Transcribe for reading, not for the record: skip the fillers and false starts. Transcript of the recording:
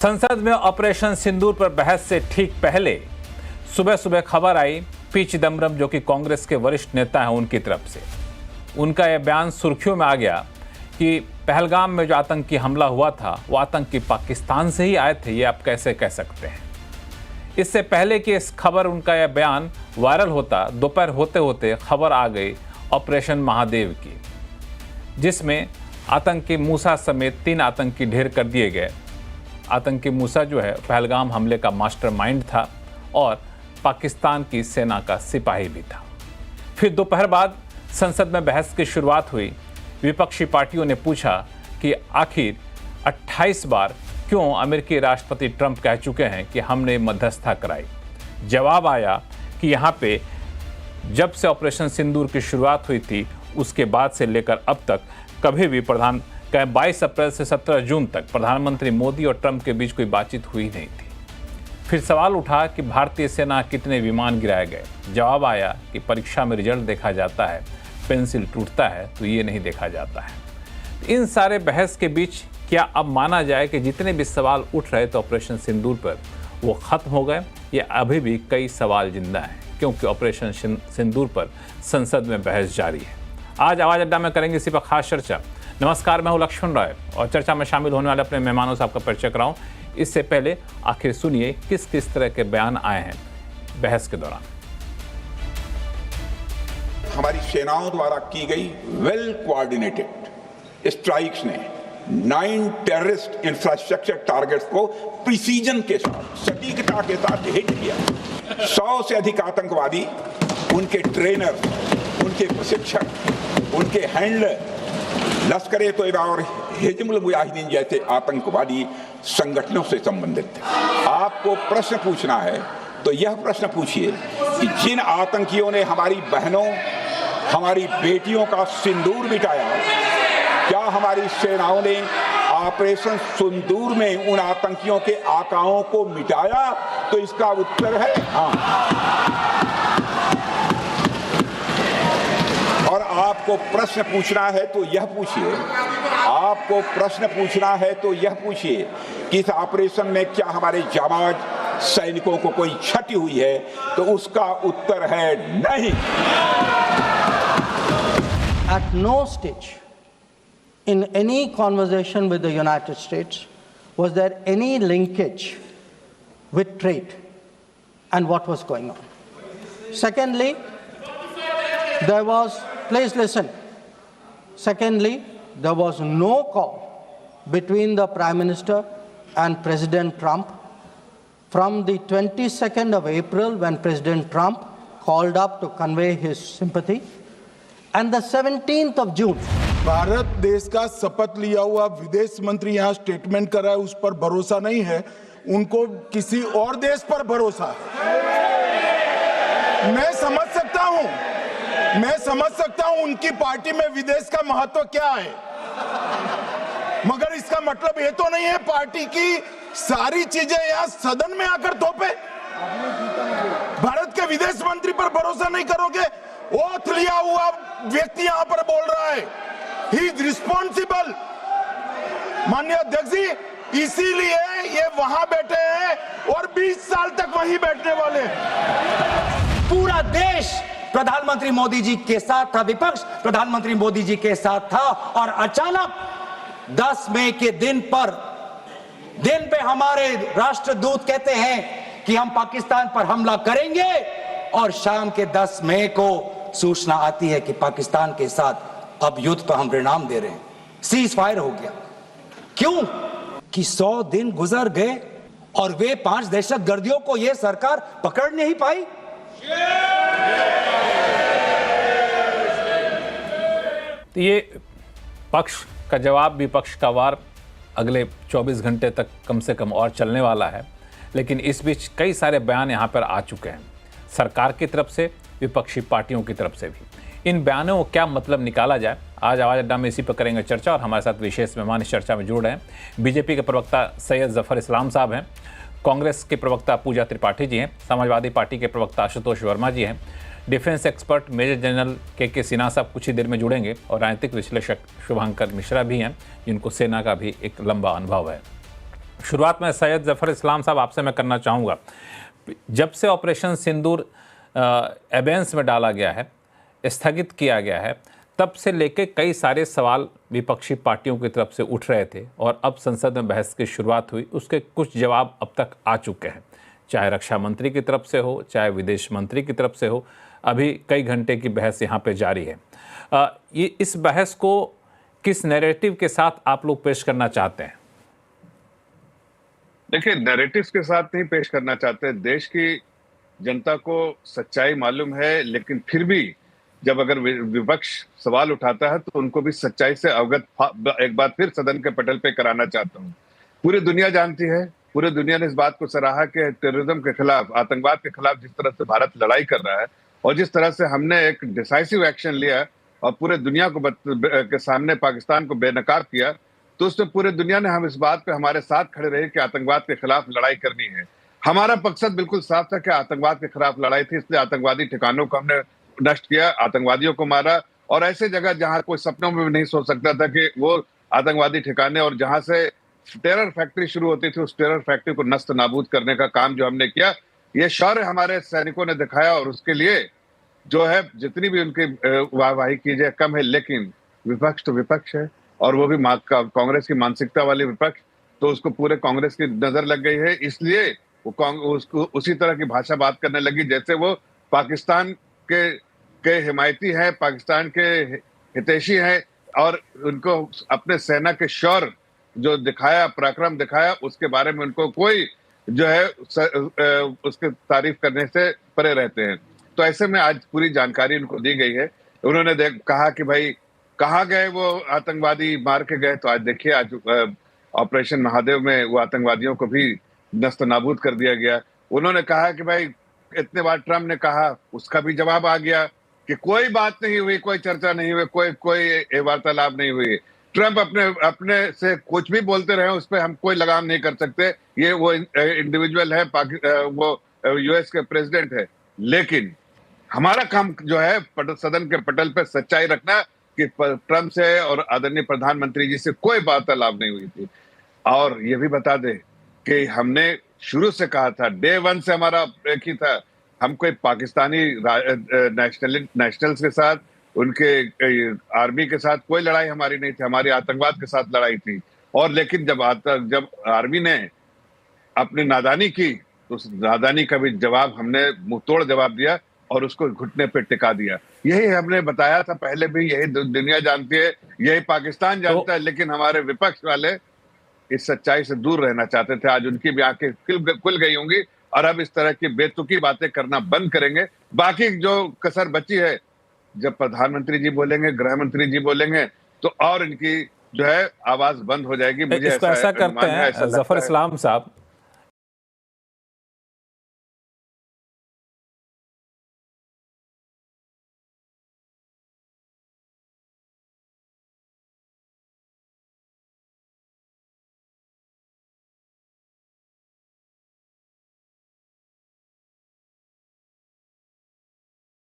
संसद में ऑपरेशन सिंदूर पर बहस से ठीक पहले सुबह सुबह खबर आई पी चिदम्बरम, जो कि कांग्रेस के वरिष्ठ नेता हैं, उनकी तरफ से उनका यह बयान सुर्खियों में आ गया कि पहलगाम में जो आतंकी हमला हुआ था वो आतंकी पाकिस्तान से ही आए थे। ये आप कैसे कह सकते हैं? इससे पहले कि इस खबर उनका यह बयान वायरल होता, दोपहर होते होते खबर आ गई ऑपरेशन महादेव की, जिसमें आतंकी मूसा समेत 3 आतंकी ढेर कर दिए गए। आतंकी मूसा जो है पहलगाम हमले का मास्टरमाइंड था और पाकिस्तान की सेना का सिपाही भी था। फिर दोपहर बाद संसद में बहस की शुरुआत हुई। विपक्षी पार्टियों ने पूछा कि आखिर 28 बार क्यों अमेरिकी राष्ट्रपति ट्रंप कह चुके हैं कि हमने मध्यस्थता कराई। जवाब आया कि यहाँ पे जब से ऑपरेशन सिंदूर की शुरुआत हुई थी उसके बाद से लेकर अब तक कभी भी 22 अप्रैल से 17 जून तक प्रधानमंत्री मोदी और ट्रंप के बीच कोई बातचीत हुई नहीं थी। फिर सवाल उठा कि भारतीय सेना कितने विमान गिराए गए। जवाब आया कि परीक्षा में रिजल्ट देखा जाता है, पेंसिल टूटता है तो ये नहीं देखा जाता है। इन सारे बहस के बीच क्या अब माना जाए कि जितने भी सवाल उठ रहे थे ऑपरेशन सिंदूर पर वो खत्म हो गए, या अभी भी कई सवाल जिंदा हैं? क्योंकि ऑपरेशन सिंदूर पर संसद में बहस जारी है। आज आवाज अड्डा में करेंगे इसी पर खास चर्चा। नमस्कार, मैं हूं लक्ष्मण राय और चर्चा में शामिल होने वाले अपने मेहमानों से आपका परिचय कराऊं। इससे पहले आखिर सुनिए किस किस तरह के बयान आए हैं बहस के दौरान। हमारी सेनाओं द्वारा की गई वेल कोऑर्डिनेटेड स्ट्राइक्स ने 9 टेररिस्ट इंफ्रास्ट्रक्चर टारगेट्स को प्रिसीजन के साथ, सटीकता के साथ हिट किया। 100 से अधिक आतंकवादी, उनके ट्रेनर, उनके प्रशिक्षक, उनके हैंडलर लश्कर-ए-तोयबा और हिजबुल मुजाहिदीन जैसे आतंकवादी संगठनों से संबंधित थे। आपको प्रश्न पूछना है तो यह प्रश्न पूछिए कि जिन आतंकियों ने हमारी बहनों, हमारी बेटियों का सिंदूर मिटाया, क्या हमारी सेनाओं ने ऑपरेशन सिंदूर में उन आतंकियों के आकाओं को मिटाया? तो इसका उत्तर है हाँ। और आपको प्रश्न पूछना है तो यह पूछिए, आपको प्रश्न पूछना है तो यह पूछिए कि इस ऑपरेशन में क्या हमारे जाबाज सैनिकों को कोई क्षति हुई है? तो उसका उत्तर है नहीं। At no stage in any conversation with the United States was there any linkage with trade and what was going on. Secondly, there was, please listen. Secondly, there was no call between the Prime Minister and President Trump from the 22nd of April when President Trump called up to convey his sympathy and the 17th of June. Bharat देश का शपथ लिया हुआ विदेश मंत्री यहाँ statement कर रहा है, उस पर भरोसा नहीं है, उनको किसी और देश पर भरोसा है। मैं समझ सकता हूं उनकी पार्टी में विदेश का महत्व क्या है, मगर इसका मतलब ये तो नहीं है पार्टी की सारी चीजें यहाँ सदन में आकर थोपे। भारत के विदेश मंत्री पर भरोसा नहीं करोगे? ओथ लिया हुआ व्यक्ति यहाँ पर बोल रहा है, ही इज रिस्पॉन्सिबल। माननीय अध्यक्ष जी, इसीलिए ये वहां बैठे हैं और 20 साल तक वहीं बैठने वाले हैं। पूरा देश प्रधानमंत्री मोदी जी के साथ था, विपक्ष प्रधानमंत्री मोदी जी के साथ था, और अचानक 10 मई के दिन पे हमारे राष्ट्रदूत कहते हैं कि हम पाकिस्तान पर हमला करेंगे, और शाम के 10 मई को सूचना आती है कि पाकिस्तान के साथ अब युद्ध पर हम परिणाम दे रहे हैं, सीज फायर हो गया। क्यों? कि 100 दिन गुजर गए और वे 5 दहशतगर्दियों को यह सरकार पकड़ नहीं पाई। तो ये पक्ष का जवाब, विपक्ष का वार अगले 24 घंटे तक कम से कम और चलने वाला है। लेकिन इस बीच कई सारे बयान यहाँ पर आ चुके हैं, सरकार की तरफ से, विपक्षी पार्टियों की तरफ से भी। इन बयानों को क्या मतलब निकाला जाए, आज आवाज़ अड्डा में इसी पर करेंगे चर्चा। और हमारे साथ विशेष मेहमान इस चर्चा में जुड़ रहे हैं। बीजेपी के प्रवक्ता सैयद जफर इस्लाम साहब हैं, कांग्रेस के प्रवक्ता पूजा त्रिपाठी जी हैं, समाजवादी पार्टी के प्रवक्ता आशुतोष वर्मा जी हैं, डिफेंस एक्सपर्ट मेजर जनरल के सिन्हा साहब कुछ ही देर में जुड़ेंगे, और राजनीतिक विश्लेषक शुभांकर मिश्रा भी हैं, जिनको सेना का भी एक लंबा अनुभव है। शुरुआत में सैयद जफर इस्लाम साहब आपसे मैं करना चाहूँगा, जब से ऑपरेशन सिंदूर एबेंस में डाला गया है, स्थगित किया गया है, तब से लेके कई सारे सवाल विपक्षी पार्टियों की तरफ से उठ रहे थे और अब संसद में बहस की शुरुआत हुई, उसके कुछ जवाब अब तक आ चुके हैं, चाहे रक्षा मंत्री की तरफ से हो, चाहे विदेश मंत्री की तरफ से हो। अभी कई घंटे की बहस यहाँ पे जारी है। ये इस बहस को किस नैरेटिव के साथ आप लोग पेश करना चाहते हैं? देखिए, नैरेटिव्स के साथ नहीं पेश करना चाहते। देश की जनता को सच्चाई मालूम है, लेकिन फिर भी जब अगर विपक्ष सवाल उठाता है तो उनको भी सच्चाई से अवगत एक बार फिर सदन के पटल पे कराना चाहता हूँ। पूरी दुनिया जानती है, पूरी दुनिया ने इस बात को सराहा कि टेररिज्म के खिलाफ, आतंकवाद के खिलाफ जिस तरह से भारत लड़ाई कर रहा है और जिस तरह से हमने एक डिसाइसिव एक्शन लिया और पूरे दुनिया को के सामने पाकिस्तान को बेनकाब किया, तो उसमें पूरे दुनिया ने हम इस बात पे हमारे साथ खड़े रहे कि आतंकवाद के खिलाफ लड़ाई करनी है। हमारा मकसद बिल्कुल साफ था कि आतंकवाद के खिलाफ लड़ाई थी, इसलिए आतंकवादी ठिकानों को हमने नष्ट किया, आतंकवादियों को मारा और ऐसे जगह जहां कोई सपनों में भी नहीं सोच सकता था कि वो आतंकवादी ठिकाने और जहां से टेरर फैक्ट्री शुरू होती थी, उस टेरर फैक्ट्री को नष्ट नाबूद करने का काम जो हमने किया, ये शौर्य हमारे सैनिकों ने दिखाया और उसके लिए जो है जितनी भी उनकी वाहवाही की जाए कम है। लेकिन विपक्ष तो विपक्ष है और वो भी कांग्रेस की मानसिकता वाली विपक्ष, तो उसको पूरे कांग्रेस की नजर लग गई है, इसलिए वो उसको उसी तरह की भाषा बात करने लगी जैसे वो पाकिस्तान के हिमायती है, पाकिस्तान के हितैषी है और उनको अपने सेना के शौर्य जो दिखाया, पराक्रम दिखाया, उसके बारे में उनको कोई जो है उसके तारीफ करने से परे रहते हैं। तो ऐसे में आज पूरी जानकारी उनको दी गई है। उन्होंने कहा कि भाई कहाँ गए वो आतंकवादी, मार के गए, तो आज देखिए, आज ऑपरेशन महादेव में वो आतंकवादियों को भी नस्त नाबूद कर दिया गया। उन्होंने कहा कि भाई इतने बार ट्रम्प ने कहा, उसका भी जवाब आ गया कि कोई बात नहीं हुई, कोई चर्चा नहीं हुई, कोई वार्तालाप नहीं हुई। ट्रम्प अपने से कुछ भी बोलते रहे, उस पर हम कोई लगाम नहीं कर सकते, ये वो इंडिविजुअल है, वो यूएस के प्रेसिडेंट है। लेकिन हमारा काम जो है सदन के पटल पे सच्चाई रखना कि ट्रम्प से और आदरणीय प्रधानमंत्री जी से कोई वार्तालाप नहीं हुई थी। और ये भी बता दे कि हमने शुरू से कहा था, डे वन से हमारा एक ही था, हम कोई पाकिस्तानी नेशनल्स के साथ, उनके आर्मी के साथ कोई लड़ाई हमारी नहीं थी, हमारी आतंकवाद के साथ लड़ाई थी। और लेकिन जब आर्मी ने अपनी नादानी की, तो उस नादानी का भी जवाब हमने मुंहतोड़ जवाब दिया और उसको घुटने पे टिका दिया। यही हमने बताया था पहले भी, यही दुनिया जानती है, यही पाकिस्तान जानता है, लेकिन हमारे विपक्ष वाले इस सच्चाई से दूर रहना चाहते थे। आज उनकी भी आंखें खुल गई होंगी और अब इस तरह की बेतुकी बातें करना बंद करेंगे। बाकी जो कसर बची है, जब प्रधानमंत्री जी बोलेंगे, गृह मंत्री जी बोलेंगे, तो और इनकी जो है आवाज बंद हो जाएगी। मुझे ऐसा करते हैं जफर इस्लाम साहब,